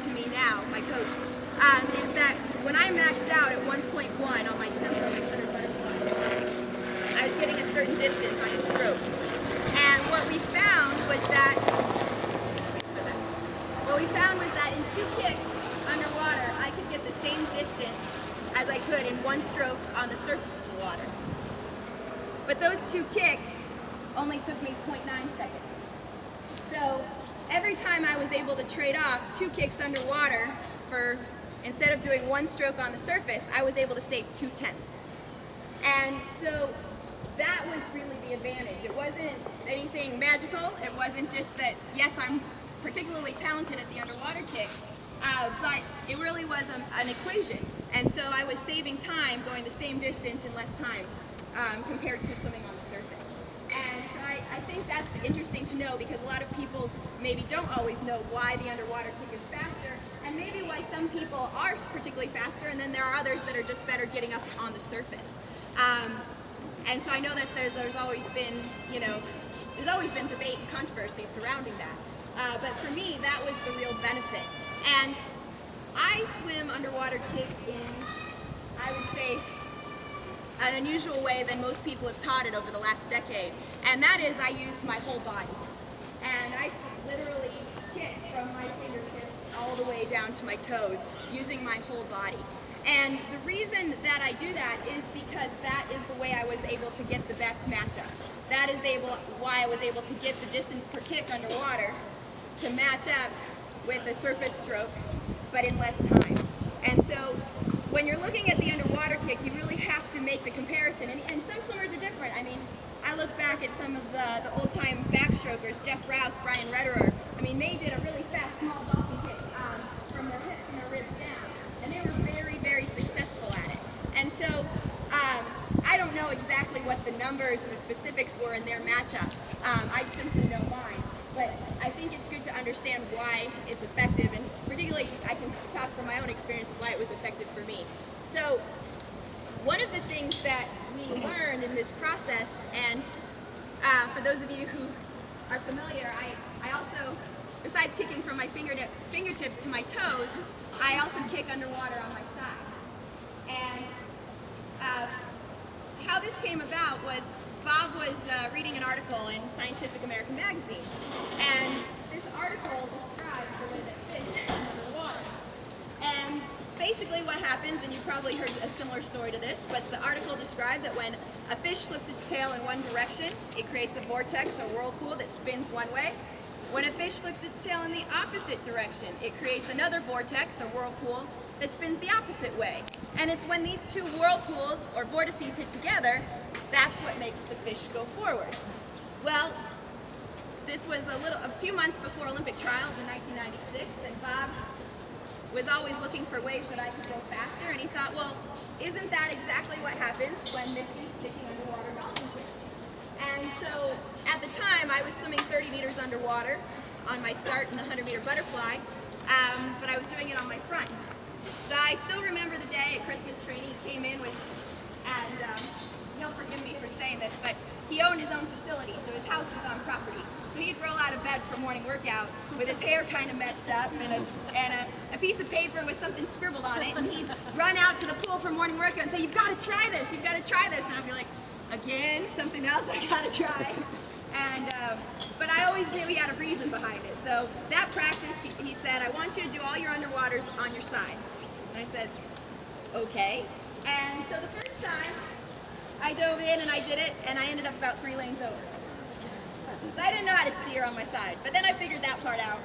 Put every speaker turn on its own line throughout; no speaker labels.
to me now, my coach, is that when I maxed out at 1.1 on my tempo and 100 butterfly, I was getting a certain distance on each stroke. And what we found was that in 2 kicks underwater, I could get the same distance as I could in 1 stroke on the surface of the water. But those 2 kicks only took me 0.9 seconds. So every time I was able to trade off 2 kicks underwater for, instead of doing 1 stroke on the surface, I was able to save 2/10. And so that was really the advantage. It wasn't anything magical. It wasn't just that, yes, I'm particularly talented at the underwater kick, but it really was an equation. And so I was saving time going the same distance in less time compared to swimming on the surface. And so I think that's interesting to know, because a lot of people maybe don't always know why the underwater kick is faster, and maybe why some people are particularly faster, and then there are others that are just better getting up on the surface. And so I know that there's always been, there's always been debate and controversy surrounding that. But for me, that was the real benefit. And I swim underwater kick in, I would say, an unusual way than most people have taught it over the last decade. And that is, I use my whole body. And I literally kick from my fingertips all the way down to my toes, using my whole body. And the reason that I do that is because that is the way I was able to get the best matchup. That is why I was able to get the distance per kick underwater to match up with a surface stroke, but in less time. And so when you're looking at the underwater kick, you really have to make the comparison. And some swimmers are different. I mean, I look back at some of the old-time backstrokers, Jeff Rouse, Brian Retterer. I mean, they did a really fast, small dolphin kick from their hips and their ribs down. And they were very, very successful at it. And so I don't know exactly what the numbers and the specifics were in their matchups. I simply know mine. But I think it's good to understand why it's effective, and particularly I can talk from my own experience of why it was effective for me. So one of the things that we learned in this process, and for those of you who are familiar, I also, besides kicking from my fingertips to my toes, I also kick underwater on my side. And how this came about was Bob was reading an article in Scientific American magazine, and this article describes the way that fish swim under the water. And basically what happens, and you've probably heard a similar story to this, but the article described that when a fish flips its tail in one direction, it creates a vortex or whirlpool that spins one way. When a fish flips its tail in the opposite direction, it creates another vortex or whirlpool that spins the opposite way. And it's when these 2 whirlpools or vortices hit together, that's what makes the fish go forward. Well, this was a few months before Olympic trials in 1996, and Bob was always looking for ways that I could go faster, and he thought, well, isn't that exactly what happens when Misty's kicking underwater dolphin kick? And so at the time, I was swimming 30 meters underwater on my start in the 100-meter butterfly, but I was doing it on my front. So I still remember the day at Christmas training he came in with, and he'll forgive me for saying this, but he owned his own facility, so his house was on property. So he'd roll out of bed for morning workout with his hair kind of messed up and a piece of paper with something scribbled on it, and he'd run out to the pool for morning workout and say, "You've got to try this, you've got to try this." And I'd be like, again, something else I got to try. And but I always knew he had a reason behind it. So that practice, he said, "I want you to do all your underwaters on your side." And I said, okay. And so the first time, I dove in and I did it, and I ended up about 3 lanes over. So I didn't know how to steer on my side, but then I figured that part out.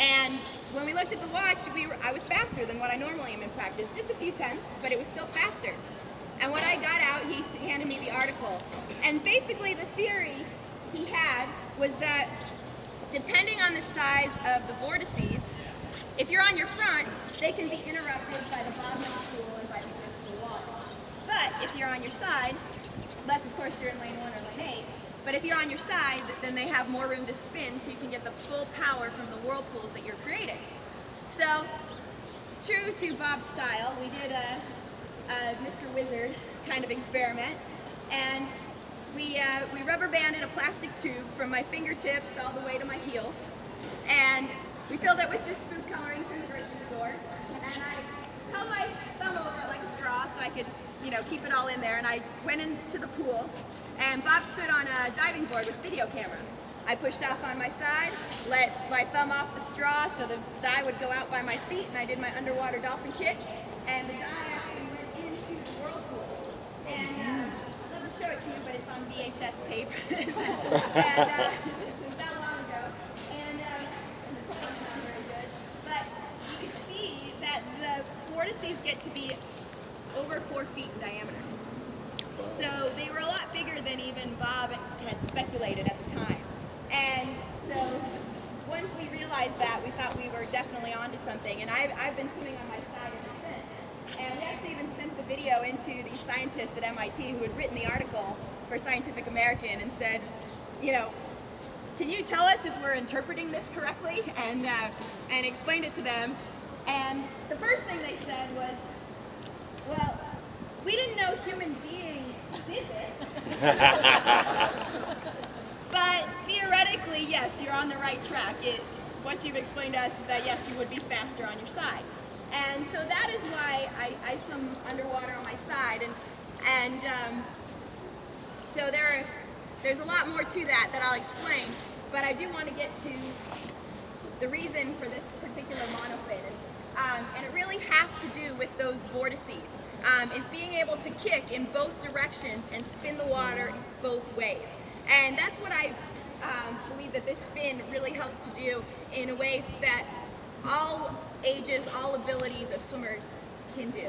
And when we looked at the watch, I was faster than what I normally am in practice, just a few tenths, but it was still faster. And when I got out, he handed me the article. And basically the theory he had was that depending on the size of the vortices, if you're on your front, they can be interrupted by the bottom of the pool and by the surface of the water. But if you're on your side, unless of course you're in lane 1 or lane 8, but if you're on your side, then they have more room to spin, so you can get the full power from the whirlpools that you're creating. So, true to Bob's style, we did a Mr. Wizard kind of experiment, and we rubber banded a plastic tube from my fingertips all the way to my heels, and We filled it with just food coloring from the grocery store, and I held my thumb over it like a straw so I could, keep it all in there, and I went into the pool, and Bob stood on a diving board with video camera. I pushed off on my side, let my thumb off the straw so the dye would go out by my feet, and I did my underwater dolphin kick, and the dye actually went into the whirlpool. And I'd love to show it to you, but it's on VHS tape. And this is that long ago. And the quality's not very good. But you can see that the vortices get to be over 4 feet in diameter. So they were a lot bigger than even Bob had speculated at the time. And so once we realized that, we thought we were definitely onto something. And I've been swimming on my side ever since. And we actually even sent the video into these scientists at MIT who had written the article for Scientific American and said, can you tell us if we're interpreting this correctly? And explained it to them. And the first thing they said was, well, we didn't know human beings did this. But theoretically, yes, you're on the right track. What you've explained to us is that, yes, you would be faster on your side. And so that is why I swim underwater on my side. And so there's a lot more to that I'll explain. But I do want to get to the reason for this particular monofin. And it really has to do with those vortices, is being able to kick in both directions and spin the water both ways. And that's what I believe that this fin really helps to do in a way that all ages, all abilities of swimmers can do.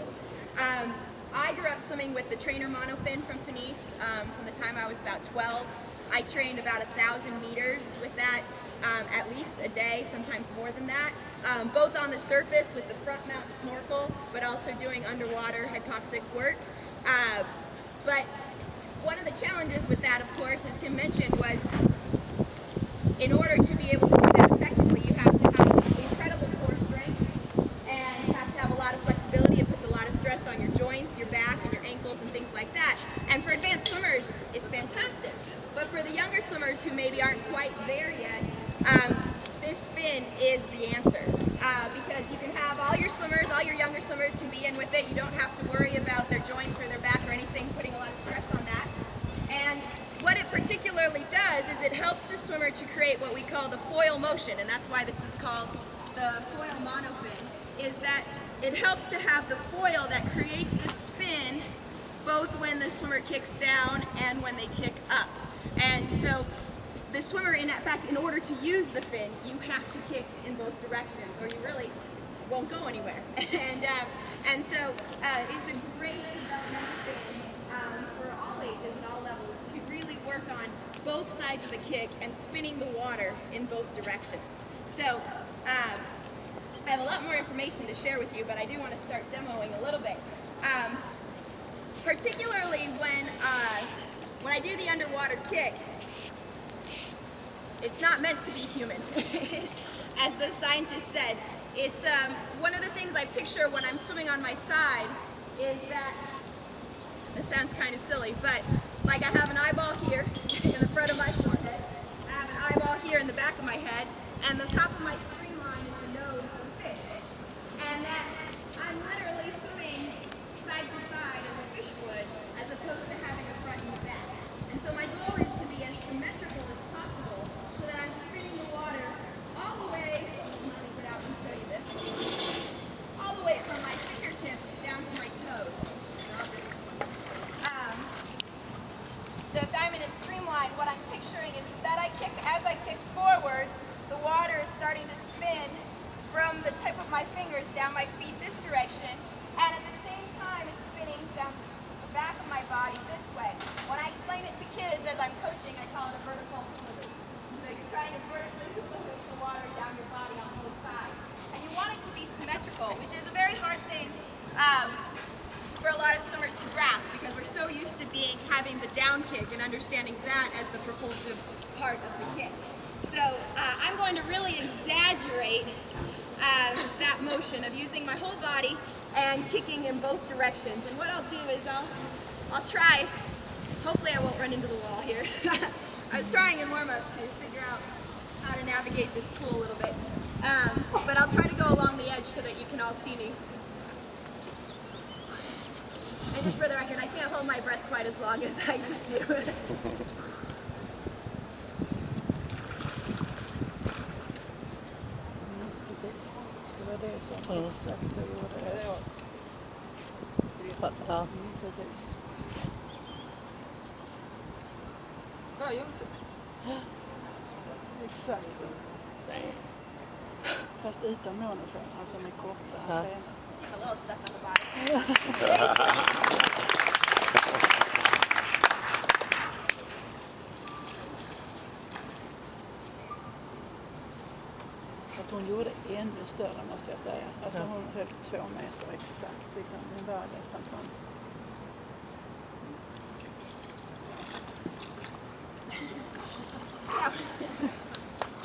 I grew up swimming with the trainer monofin from Finis from the time I was about 12. I trained about 1,000 meters with that at least a day, sometimes more than that, both on the surface with the front mount snorkel, but also doing underwater hypoxic work. But one of the challenges with that, of course, as Tim mentioned, was in order to be able to do that effectively, you have to have incredible core strength, and you have to have a lot of flexibility. It puts a lot of stress on your joints, your back, and your ankles, and things like that. And for advanced swimmers, it's fantastic. But for the younger swimmers who maybe aren't quite there yet, this fin is the answer. Because you can have all your swimmers, all your younger swimmers can be in with it. You don't have to worry about their joints or their back or anything, putting a lot of stress on that. And what it particularly does is it helps the swimmer to create what we call the foil motion, and that's why this is called the foil monofin, is that it helps to have the foil that creates the spin both when the swimmer kicks down and when they kick up. And so the swimmer, in fact, in order to use the fin, you have to kick in both directions, or you really won't go anywhere. And so it's a great developmental fin for all ages and all levels to really work on both sides of the kick and spinning the water in both directions. So I have a lot more information to share with you, but I do want to start demoing a little bit. Particularly when I do the underwater kick, it's not meant to be human. As those scientists said, it's one of the things I picture when I'm swimming on my side is that, this sounds kind of silly, but like I have an eyeball here in the front of my forehead, I have an eyeball here in the back of my head, and the top of my streamline is the nose of the fish. And that I'm literally swimming side to side as a fish would, as opposed to having a front and a back. And so my goal is to be as symmetrical as possible so that I'm spinning the water all the way, let me get out and show you this, all the way from my fingertips down to my toes. So if I'm in a streamline, what I'm picturing is that as I kick forward, the water is starting to spin from the tip of my fingers down my feet this direction, and at the same time it's spinning down the back of my body this way. When I explain it to kids as I'm coaching, I call it a vertical hula hoop. So you're trying to vertically hula hoop the water down your body on both sides. And you want it to be symmetrical, which is a very hard thing for a lot of swimmers to grasp, because we're so used to having the down kick and understanding that as the propulsive part of the kick. So I'm going to really exaggerate that motion of using my whole body and kicking in both directions. And what I'll do is I'll try, hopefully I won't run into the wall here. I was trying in warm-up to figure out how to navigate this pool a little bit. But I'll try to go along the edge so that you can all see me. And just for the record, I can't hold my breath quite as long as I used to.
Precis, det var det som exakt så gjorde det då. Ja, precis.
Ja, jag
Exakt. Fast utan monoton, alltså med korta ben.
A little stuff on the bottom.
Fast hon gjorde ännu större, måste jag säga. Alltså hon höll 2 meter exakt. Liksom. Hon var nästan fram.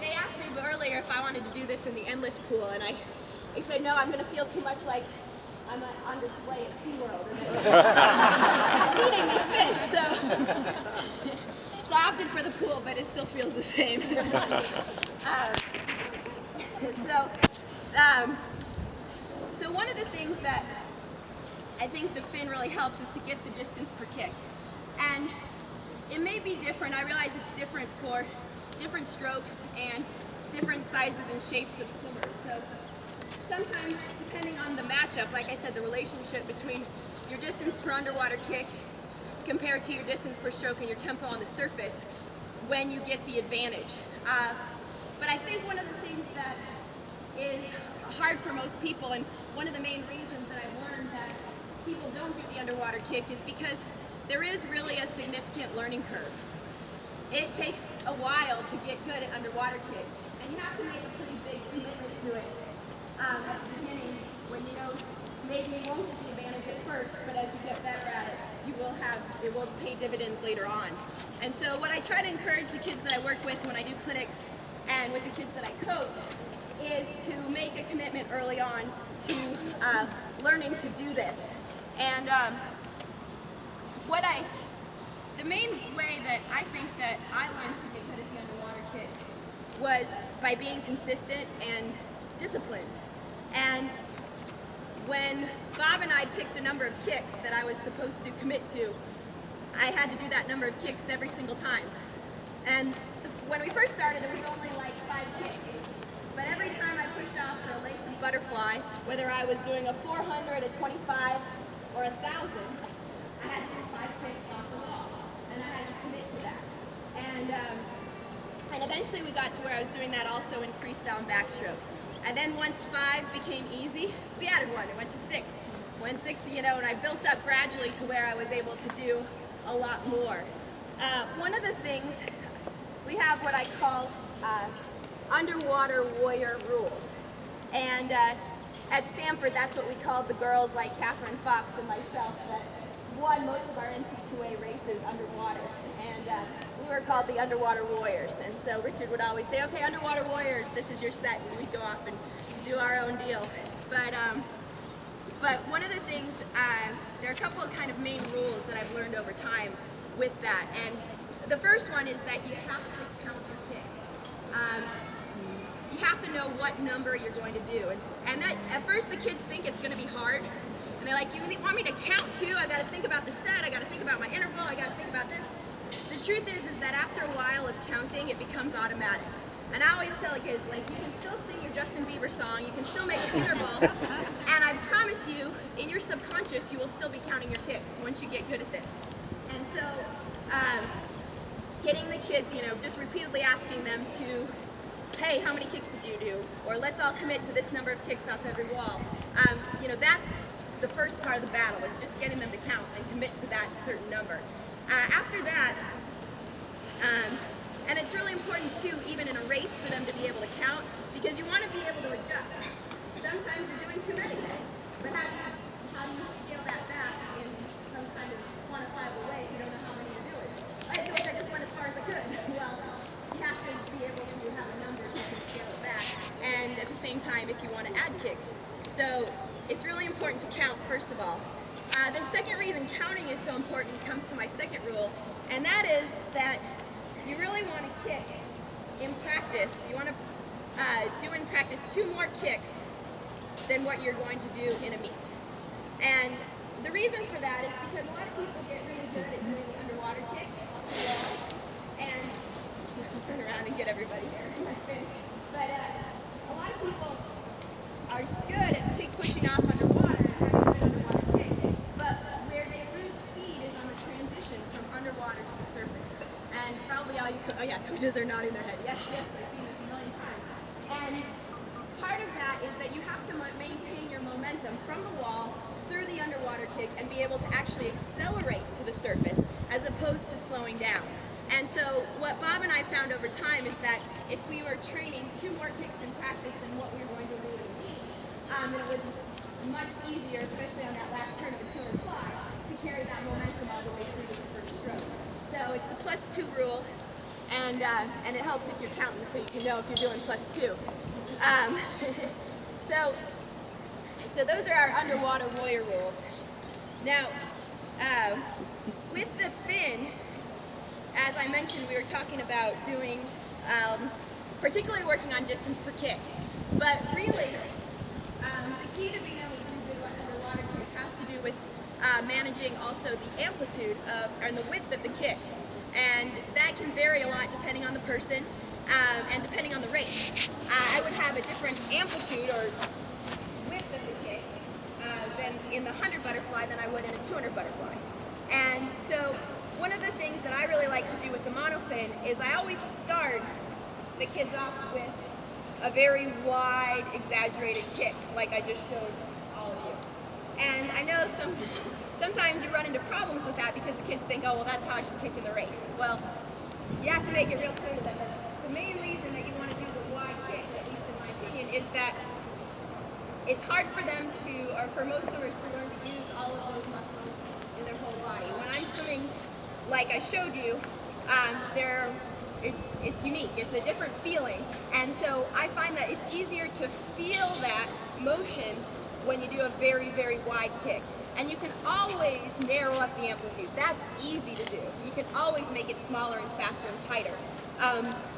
They asked me earlier if I wanted to do this in the endless pool, and I said no, I'm going to feel too much like I'm on display at SeaWorld. Feeding me fish, so I opted for the pool, but it still feels the same. So one of the things that I think the fin really helps is to get the distance per kick. And it may be different. I realize it's different for different strokes and different sizes and shapes of swimmers. So sometimes, depending on the matchup, like I said, the relationship between your distance per underwater kick compared to your distance per stroke and your tempo on the surface, when you get the advantage. But I think one of the things that is hard for most people, and one of the main reasons that I've learned that people don't do the underwater kick, is because there is really a significant learning curve. It takes a while to get good at underwater kick, and you have to make a pretty big commitment to it at the beginning, when you know maybe you won't get the advantage at first, but as you get better at it, it will pay dividends later on. And so what I try to encourage the kids that I work with when I do clinics and with the kids that I coach is to make a commitment early on to learning to do this. And the main way that I think that I learned to get good at the underwater kick was by being consistent and disciplined. And when Bob and I picked a number of kicks that I was supposed to commit to, I had to do that number of kicks every single time. And when we first started, it was only like 5 kicks. But every time I pushed off for a lengthy butterfly, whether I was doing a 400, a 25, or 1,000, I had to do 5 kicks off the wall. And I had to commit to that. And eventually we got to where I was doing that also in freestyle and backstroke. And then once 5 became easy, we added 1. It went to 6. Went 6, and I built up gradually to where I was able to do a lot more. One of the things, we have what I call underwater warrior rules. And at Stanford, that's what we called the girls like Catherine Fox and myself that won most of our NC2A races underwater. And we were called the Underwater Warriors. And so Richard would always say, okay, Underwater Warriors, this is your set. And we'd go off and do our own deal. But one of the things, there are a couple of kind of main rules that I've learned over time with that. And the first one is that you have to count your kicks. You have to know what number you're going to do. And that, at first the kids think it's going to be hard. And they're like, you want me to count too? I got to think about the set, I got to think about my interval, I got to think about this. The truth is that after a while of counting, it becomes automatic. And I always tell the kids, like, you can still sing your Justin Bieber song, you can still make an interval, and I promise you, in your subconscious, you will still be counting your kicks once you get good at this. And so, getting the kids, just repeatedly asking them to, hey, how many kicks did you do? Or let's all commit to this number of kicks off every wall. That's the first part of the battle, is just getting them to count and commit to that certain number. After that, and it's really important too, even in a race, for them to be able to count, because you want to be able to adjust. Sometimes you're doing too many, but how do you scale that back in some kind of quantifiable way if you don't know how many you're doing? I just went as far as I could. Well, you have to be able to have a number so you can scale it back, and at the same time, if you want to add kicks. So it's really important to count, first of all. The second reason counting is so important comes to my second rule, and that is that you really want to kick in practice practice, do in practice 2 more kicks than what you're going to do in a meet. And the reason for that is because a lot of people get really good at doing the underwater kick off the walls, and turn around and get everybody here. But a lot of people are good at pushing off underwater and having a good underwater kick, but where they lose speed is on the transition from underwater to the surface. And probably all you, coaches are nodding their head. Yes, I've seen this a million times. And part of that is that you have to maintain your momentum from the wall through the underwater kick and be able to actually accelerate to the surface as opposed to slowing down. And so what Bob and I found over time is that if we were training 2 more kicks in practice than what we were going to do in a meet, it was much easier, especially on that last turn of a 200 fly, to carry that momentum all the way through to the first stroke. So it's the +2 rule, and it helps if you're counting so you can know if you're doing +2. So those are our underwater warrior rules. Now, with the fin, as I mentioned, we were talking about doing, particularly working on distance per kick. But really, the key to being able to do good underwater kick has to do with managing also the amplitude and the width of the kick. And that can vary a lot depending on the person and depending on the race. I would have a different amplitude or width of the kick than in the 100 butterfly than I would in a 200 butterfly. And so one of the things that I really like to do with the monofin is I always start the kids off with a very wide, exaggerated kick, like I just showed all of you. And I know sometimes you run into problems with that because the kids think, oh, well, that's how I should kick in the race. Well, you have to make it real clear to them that the main reason that you want to do the wide kick, at least in my opinion, is that it's hard for them to, or for most swimmers to learn to use all of those muscles in their whole body. When I'm swimming, like I showed you, it's unique. It's a different feeling, and so I find that it's easier to feel that motion when you do a very, very wide kick. And you can always narrow up the amplitude. That's easy to do. You can always make it smaller and faster and tighter.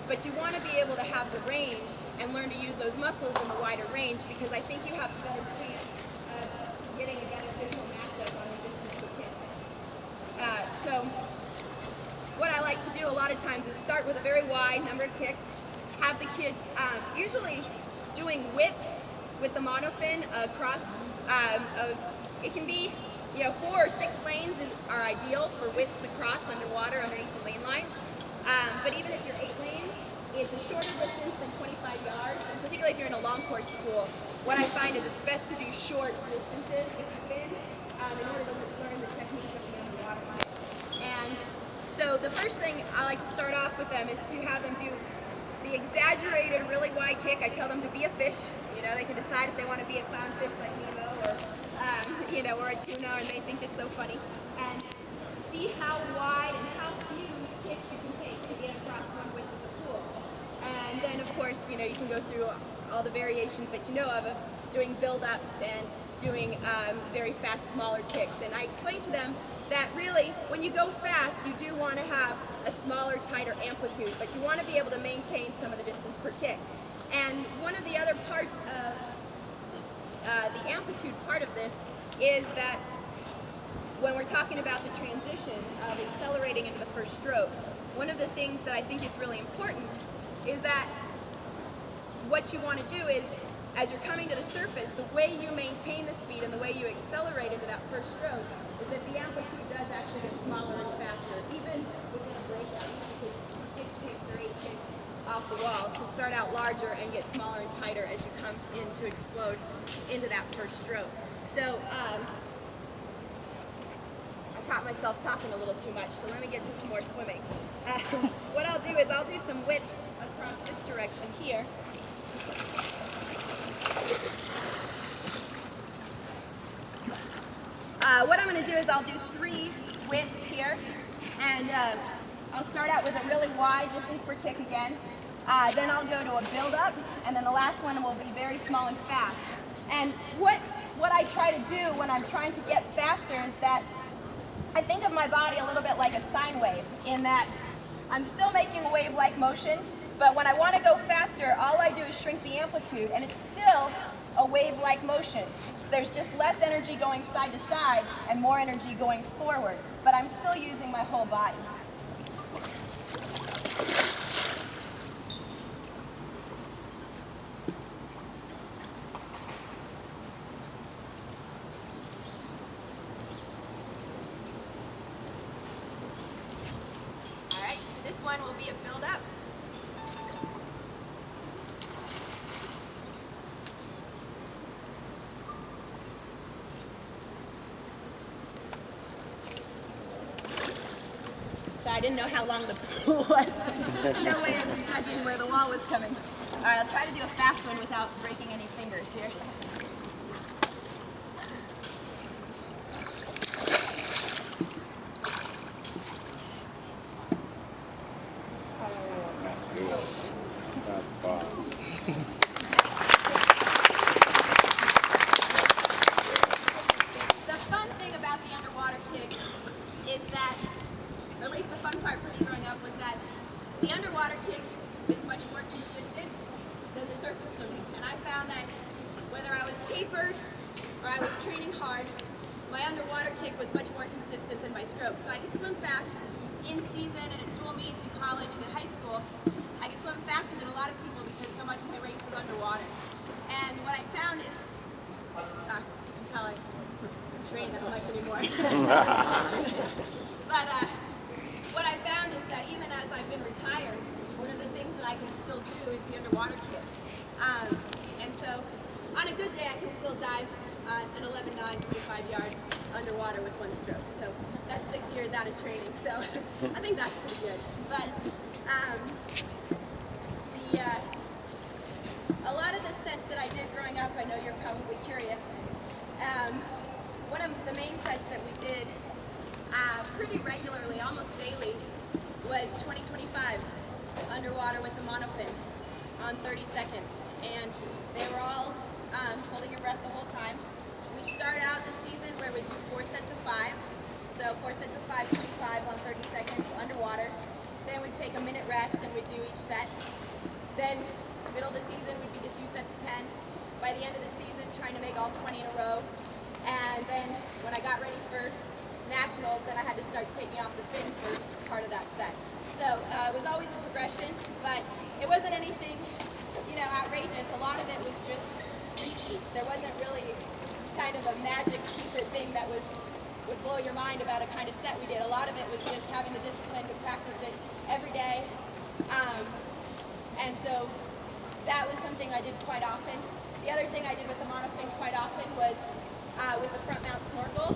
But you want to be able to have the range and learn to use those muscles in the wider range, because I think you have a better chance of getting a beneficial matchup on the distance per kick. So what I like to do a lot of times is start with a very wide number of kicks, have the kids usually doing whips with the monofin across. It can be, 4 or 6 lanes are ideal for whips across underwater underneath the lane lines. But even if you're 8 lanes, it's a shorter distance than 25 yards, and particularly if you're in a long course pool, what I find is it's best to do short distances with the fin in order to learn the technique of the underwater line. And so the first thing I like to start off with them is to have them do the exaggerated, really wide kick. I tell them to be a fish. They can decide if they want to be a clownfish like Nemo or, or a tuna, and they think it's so funny. And see how wide and how few kicks you can take to get across one width of the pool. And then, of course, you can go through all the variations that you know of doing build-ups and doing very fast, smaller kicks. And I explain to them that really, when you go fast, you do want to have a smaller, tighter amplitude, but you want to be able to maintain some of the distance per kick. And one of the other parts of the amplitude part of this is that when we're talking about the transition of accelerating into the first stroke, one of the things that I think is really important is that what you want to do is, as you're coming to the surface, the way you maintain the speed and the way you accelerate into that first stroke is that the amplitude does actually get smaller and faster, even within a breakout. You can 6 kicks or 8 kicks off the wall to start out larger and get smaller and tighter as you come in to explode into that first stroke. So I caught myself talking a little too much, so let me get to some more swimming. What I'll do is I'll do some whips across this direction here. What I'm going to do is I'll do 3 whips here, and I'll start out with a really wide distance per kick again. Then I'll go to a build-up, and then the last one will be very small and fast. And what I try to do when I'm trying to get faster is that I think of my body a little bit like a sine wave, in that I'm still making a wave-like motion, But when I want to go faster, all I do is shrink the amplitude, and it's still a wave-like motion. There's just less energy going side to side and more energy going forward, but I'm still using my whole body. All right, so this one will be a build-up. So I didn't know how long the pool was. No way of judging where the wall was coming. All right, I'll try to do a fast one without breaking any fingers here.
That's good. That's fast.
The fun thing about the underwater kick is that, or at least the fun part for me growing up, was that the underwater kick is much more consistent than the surface swimming. And I found that whether I was tapered or I was training hard, my underwater kick was much more consistent than my stroke. So I could swim fast in season and at dual meets in college and in high school. I could swim faster than a lot of people because so much of my race was underwater. And what I found is, you can tell I don't train that much anymore. But what I found is that even as I've been retired, one of the things that I can still do is the underwater kick. And so on a good day, I can still dive an 11.9 45 yard underwater with one stroke. So that's 6 years out of training. So I think that's pretty good. But a lot of the sets that I did growing up, I know you're probably curious. One of the main sets that we did pretty regularly, almost daily, was 20-25s underwater with the monofin on 30 seconds. And they were all holding your breath the whole time. We'd start out the season where we'd do 4 sets of 5. So 4 sets of 5 25s on 30 seconds underwater. Then we'd take a minute rest and we'd do each set. Then middle of the season we'd be to 2 sets of 10. By the end of the season, trying to make all 20 in a row. And then when I got ready for nationals, then I had to start taking off the fin for part of that set. So it was always a progression, but it wasn't anything, outrageous. A lot of it was just repeats. There wasn't really kind of a magic secret thing that would blow your mind about a kind of set we did. A lot of it was just having the discipline to practice it every day. And so that was something I did quite often. The other thing I did with the monofin quite often was with the front mount snorkel,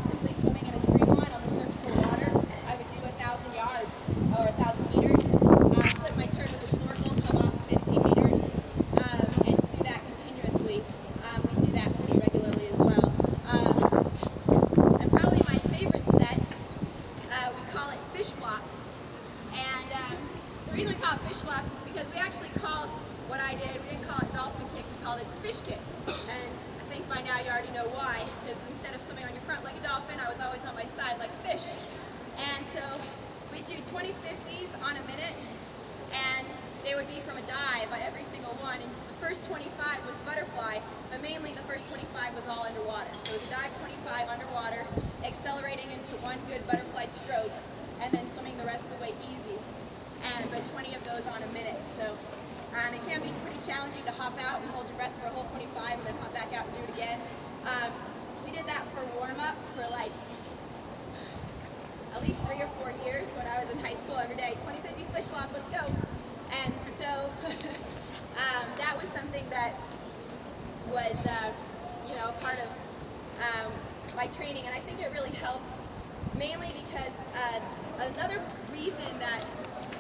simply swimming in a streamline on the surface of the water. I would do 1,000 yards or 1,000 meters, flip my turn with the snorkel, come off 15 meters, and do that continuously. We do that pretty regularly as well. And probably my favorite set, we call it fish flops. And the reason we call it fish flops is because we actually called what I did, we didn't call it dolphin kick, we called it fish kick. And I think by now you already know why. It's because instead of swimming on your front like a dolphin, I was always on my side like a fish. And so we do 20 50s on a minute, and they would be from a dive by every single one. And the first 25 was butterfly, but mainly the first 25 was all underwater. So it was a dive 25 underwater, accelerating into one good butterfly stroke, and then swimming the rest of the way easy. But 20 of those on a minute. So it can be pretty challenging to hop out and hold your breath for a whole 25 and then hop back out and do it again. We did that for warm-up for like at least 3 or 4 years when I was in high school every day. 20 50s fish flop, let's go. And so that was something that was part of my training, and I think it really helped mainly because another reason that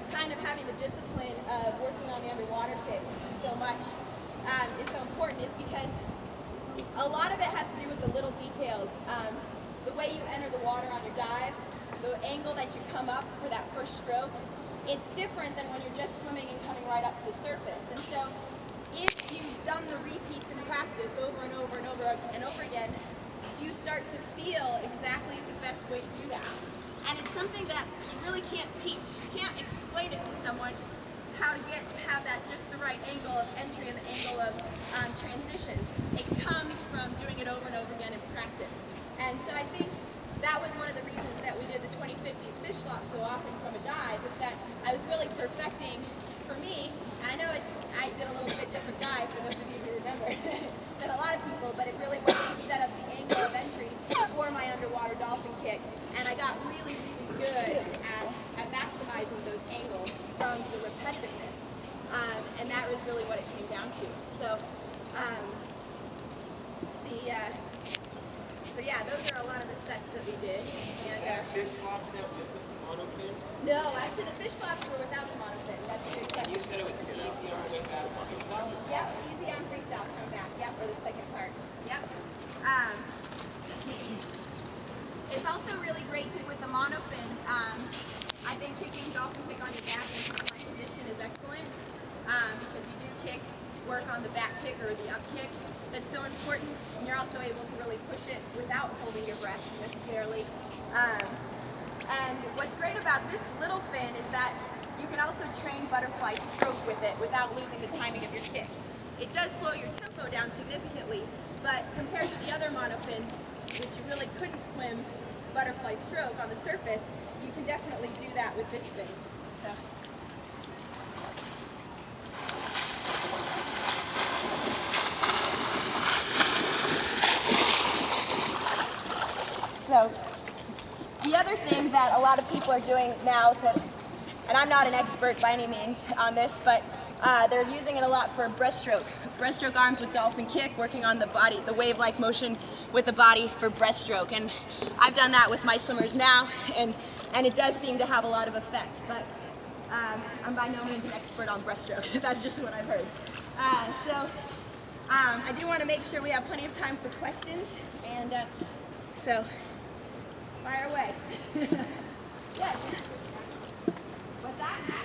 kind of having the discipline of working on the underwater kick so much is so important is because a lot of it has to do with the little details. The way you enter the water on your dive, the angle that you come up for that first stroke, it's different than when you're just swimming and coming right up to the surface. And so if you've done the repeats in practice over and over and over and over again, you start to feel exactly the best way to do that. And it's something that you really can't teach. You can't explain it to someone how to have that just the right angle of entry and the angle of transition. It comes from doing it over and over again in practice. And so I think that was one of the reasons that we did the 2050s fish flop so often from a dive, is that I was really perfecting, for me, and I know I did a little bit different dive for those of you who remember than a lot of people, but it really was to set up the angle of entry for my underwater dolphin kick, and I got really, really good at maximizing those angles from the repetitiveness, and that was really what it came down to. So, so yeah, those are a lot of the sets that we did. And
fish flops that with the monofin?
no, actually the fish flops were without the monofin. That's a good question.
You said it was easy on the way back on freestyle?
Yeah, easy on freestyle coming back. Yeah, for the second part. Yep. It's also really great with the monofin. I think kicking dolphin kick on your back in frontline position is excellent because you do work on the back kick or the up kick. That's so important, and you're also able to really push it without holding your breath necessarily. And what's great about this little fin is that you can also train butterfly stroke with it without losing the timing of your kick. It does slow your tempo down significantly, but compared to the other monofins, which you really couldn't swim butterfly stroke on the surface, you can definitely do that with this fin. So the other thing that a lot of people are doing now, and I'm not an expert by any means on this, but they're using it a lot for breaststroke. Breaststroke arms with dolphin kick, working on the body, the wave-like motion with the body for breaststroke. And I've done that with my swimmers now, and it does seem to have a lot of effect. But I'm by no means an expert on breaststroke. That's just what I've heard. I do want to make sure we have plenty of time for questions, and so fire away. Yes. What's that?